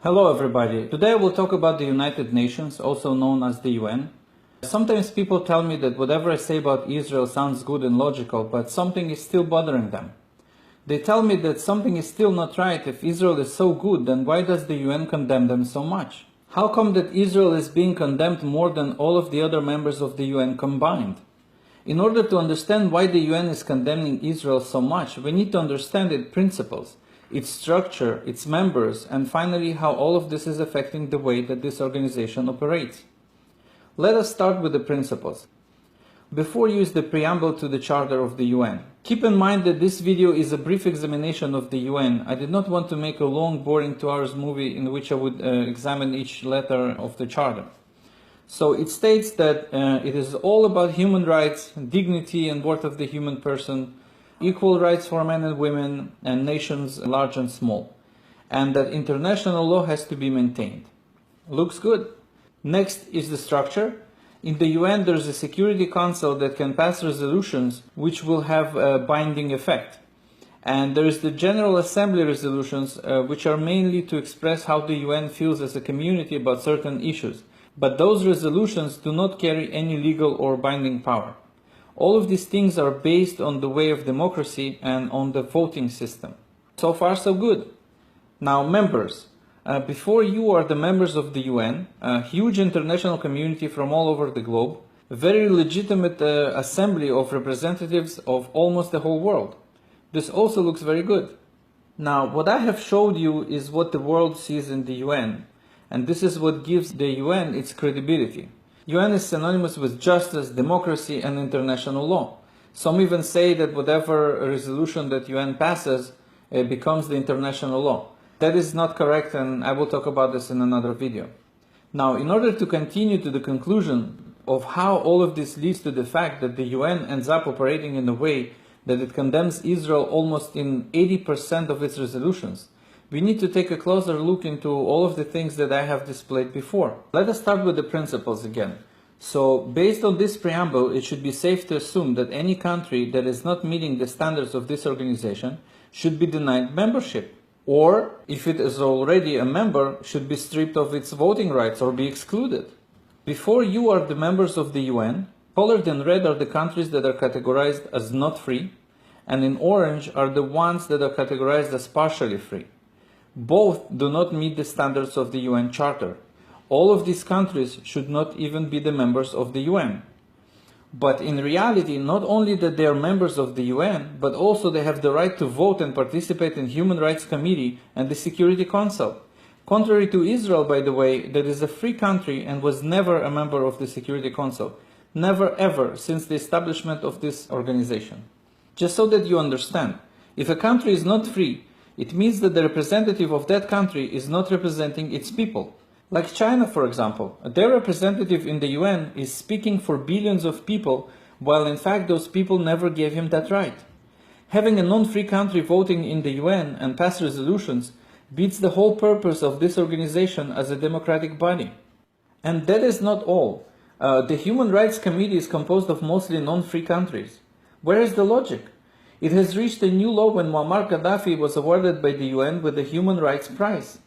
Hello everybody. Today I will talk about the United Nations, also known as the UN. Sometimes people tell me that whatever I say about Israel sounds good and logical, but something is still bothering them. They tell me that something is still not right. If Israel is so good, then why does the UN condemn them so much? How come that Israel is being condemned more than all of the other members of the UN combined? In order to understand why the UN is condemning Israel so much, we need to understand its principles, its structure, its members, and finally how all of this is affecting the way that this organization operates. Let us start with the principles. Before you use the preamble to the Charter of the UN. Keep in mind that this video is a brief examination of the UN. I did not want to make a long, boring 2 hours movie in which I would examine each letter of the Charter. So it states that it is all about human rights, dignity and worth of the human person, equal rights for men and women, and nations large and small, and that international law has to be maintained. Looks good. Next is the structure. In the UN there is a Security Council that can pass resolutions which will have a binding effect. And there is the General Assembly resolutions which are mainly to express how the UN feels as a community about certain issues. But those resolutions do not carry any legal or binding power. All of these things are based on the way of democracy and on the voting system. So far so good. Now members. Before you are the members of the UN, a huge international community from all over the globe, a very legitimate assembly of representatives of almost the whole world. This also looks very good. Now what I have showed you is what the world sees in the UN. And this is what gives the UN its credibility. UN is synonymous with justice, democracy, and international law. Some even say that whatever resolution that UN passes becomes the international law. That is not correct, and I will talk about this in another video. Now, in order to continue to the conclusion of how all of this leads to the fact that the UN ends up operating in a way that it condemns Israel almost in 80% of its resolutions, we need to take a closer look into all of the things that I have displayed before. Let us start with the principles again. So, based on this preamble, it should be safe to assume that any country that is not meeting the standards of this organization should be denied membership. Or, if it is already a member, should be stripped of its voting rights or be excluded. Before you are the members of the UN, colored in red are the countries that are categorized as not free, and in orange are the ones that are categorized as partially free. Both do not meet the standards of the UN Charter. All of these countries should not even be the members of the UN. But in reality, not only that they are members of the UN, but also they have the right to vote and participate in Human Rights Committee and the Security Council. Contrary to Israel, by the way, that is a free country and was never a member of the Security Council. Never ever since the establishment of this organization. Just so that you understand, if a country is not free, it means that the representative of that country is not representing its people. Like China, for example, their representative in the UN is speaking for billions of people, while in fact those people never gave him that right. Having a non-free country voting in the UN and pass resolutions beats the whole purpose of this organization as a democratic body. And that is not all. The Human Rights Committee is composed of mostly non-free countries. Where is the logic? It has reached a new low when Muammar Gaddafi was awarded by the UN with the Human Rights Prize.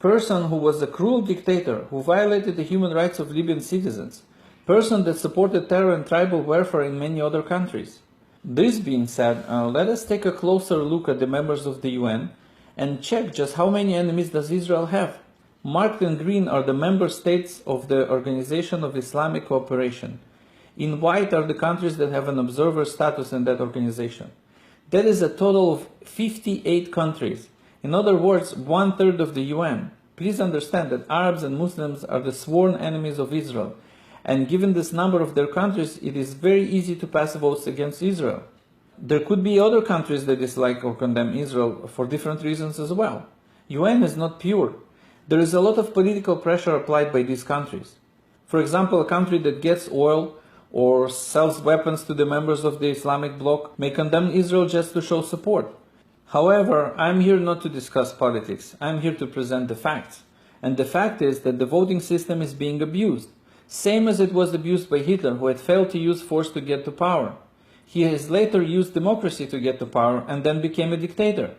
Person who was a cruel dictator, who violated the human rights of Libyan citizens. Person that supported terror and tribal warfare in many other countries. This being said, let us take a closer look at the members of the UN and check just how many enemies does Israel have. Marked in green are the member states of the Organization of Islamic Cooperation. In white are the countries that have an observer status in that organization. That is a total of 58 countries. In other words, 1/3 of the UN. Please understand that Arabs and Muslims are the sworn enemies of Israel. And given this number of their countries, it is very easy to pass votes against Israel. There could be other countries that dislike or condemn Israel for different reasons as well. UN is not pure. There is a lot of political pressure applied by these countries. For example, a country that gets oil or sells weapons to the members of the Islamic bloc may condemn Israel just to show support. However, I'm here not to discuss politics. I'm here to present the facts. And the fact is that the voting system is being abused. Same as it was abused by Hitler, who had failed to use force to get to power. He has later used democracy to get to power and then became a dictator.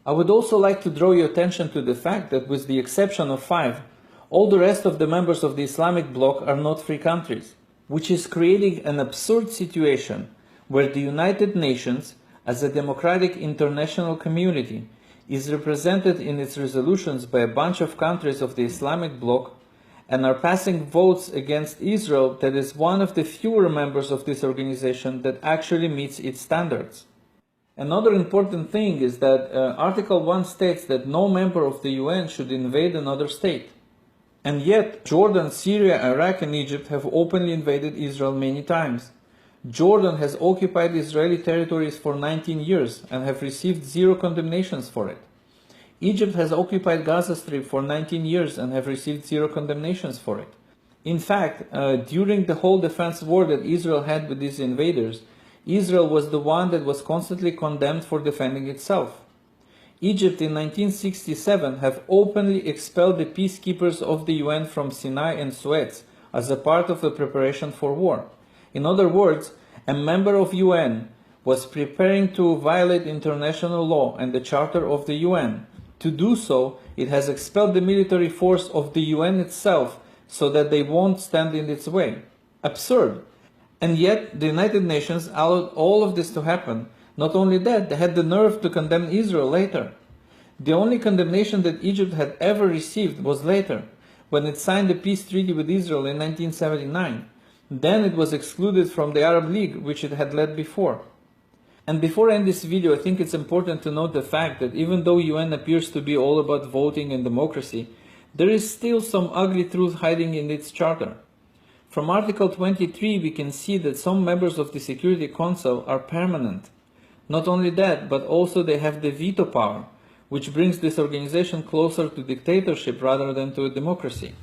I would also like to draw your attention to the fact that with the exception of 5, all the rest of the members of the Islamic bloc are not free countries, which is creating an absurd situation where the United Nations, as a democratic international community, is represented in its resolutions by a bunch of countries of the Islamic bloc and are passing votes against Israel that is one of the fewer members of this organization that actually meets its standards. Another important thing is that Article 1 states that no member of the UN should invade another state. And yet, Jordan, Syria, Iraq and Egypt have openly invaded Israel many times. Jordan has occupied Israeli territories for 19 years and have received 0 condemnations for it. Egypt has occupied Gaza Strip for 19 years and have received 0 condemnations for it. In fact, during the whole defense war that Israel had with these invaders, Israel was the one that was constantly condemned for defending itself. Egypt in 1967 have openly expelled the peacekeepers of the UN from Sinai and Suez as a part of the preparation for war. In other words, a member of UN was preparing to violate international law and the Charter of the UN. To do so, it has expelled the military force of the UN itself so that they won't stand in its way. Absurd. And yet, the United Nations allowed all of this to happen. Not only that, they had the nerve to condemn Israel later. The only condemnation that Egypt had ever received was later, when it signed the peace treaty with Israel in 1979. Then it was excluded from the Arab League, which it had led before. And before I end this video, I think it's important to note the fact that even though UN appears to be all about voting and democracy, there is still some ugly truth hiding in its charter. From Article 23, we can see that some members of the Security Council are permanent. Not only that, but also they have the veto power, which brings this organization closer to dictatorship rather than to a democracy.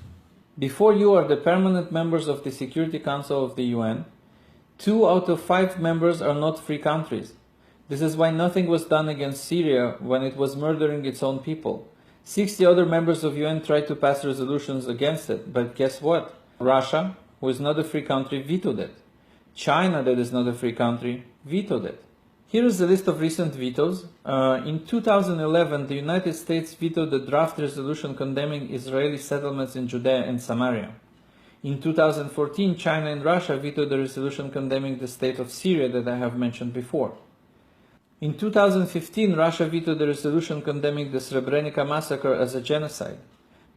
Before you are the permanent members of the Security Council of the UN, 2 out of 5 members are not free countries. This is why nothing was done against Syria when it was murdering its own people. 60 other members of UN tried to pass resolutions against it, but guess what? Russia, who is not a free country, vetoed it. China, that is not a free country, vetoed it. Here is a list of recent vetoes. In 2011, the United States vetoed the draft resolution condemning Israeli settlements in Judea and Samaria. In 2014, China and Russia vetoed the resolution condemning the state of Syria that I have mentioned before. In 2015, Russia vetoed the resolution condemning the Srebrenica massacre as a genocide.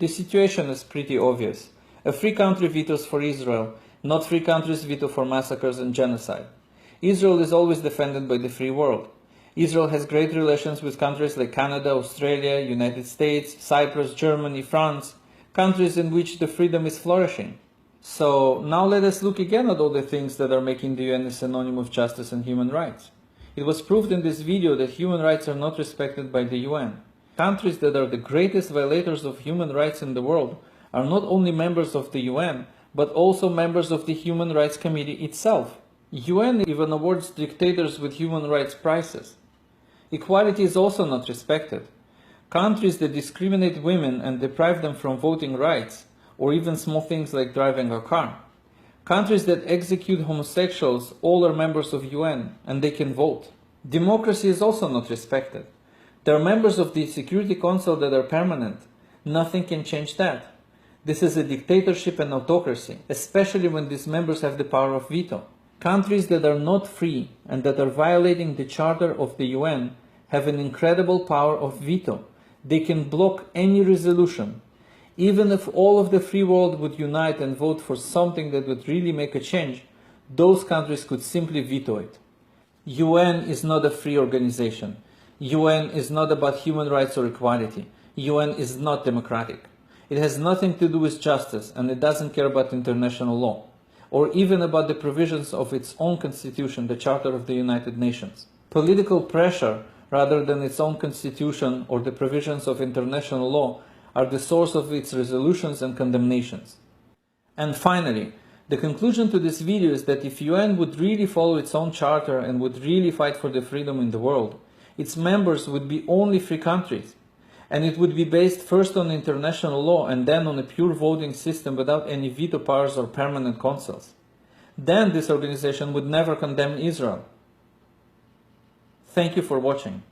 The situation is pretty obvious. A free country vetoes for Israel, not free countries veto for massacres and genocide. Israel is always defended by the free world. Israel has great relations with countries like Canada, Australia, United States, Cyprus, Germany, France, countries in which the freedom is flourishing. So now let us look again at all the things that are making the UN a synonym of justice and human rights. It was proved in this video that human rights are not respected by the UN. Countries that are the greatest violators of human rights in the world are not only members of the UN, but also members of the Human Rights Committee itself. UN even awards dictators with human rights prizes. Equality is also not respected. Countries that discriminate women and deprive them from voting rights, or even small things like driving a car. Countries that execute homosexuals all are members of UN and they can vote. Democracy is also not respected. There are members of the Security Council that are permanent. Nothing can change that. This is a dictatorship and autocracy, especially when these members have the power of veto. Countries that are not free and that are violating the Charter of the UN have an incredible power of veto. They can block any resolution. Even if all of the free world would unite and vote for something that would really make a change, those countries could simply veto it. UN is not a free organization. UN is not about human rights or equality. UN is not democratic. It has nothing to do with justice, and it doesn't care about international law, or even about the provisions of its own constitution, the Charter of the United Nations. Political pressure, rather than its own constitution or the provisions of international law, are the source of its resolutions and condemnations. And finally, the conclusion to this video is that if UN would really follow its own charter and would really fight for the freedom in the world, its members would be only free countries. And it would be based first on international law and then on a pure voting system without any veto powers or permanent councils. Then this organization would never condemn Israel. Thank you for watching.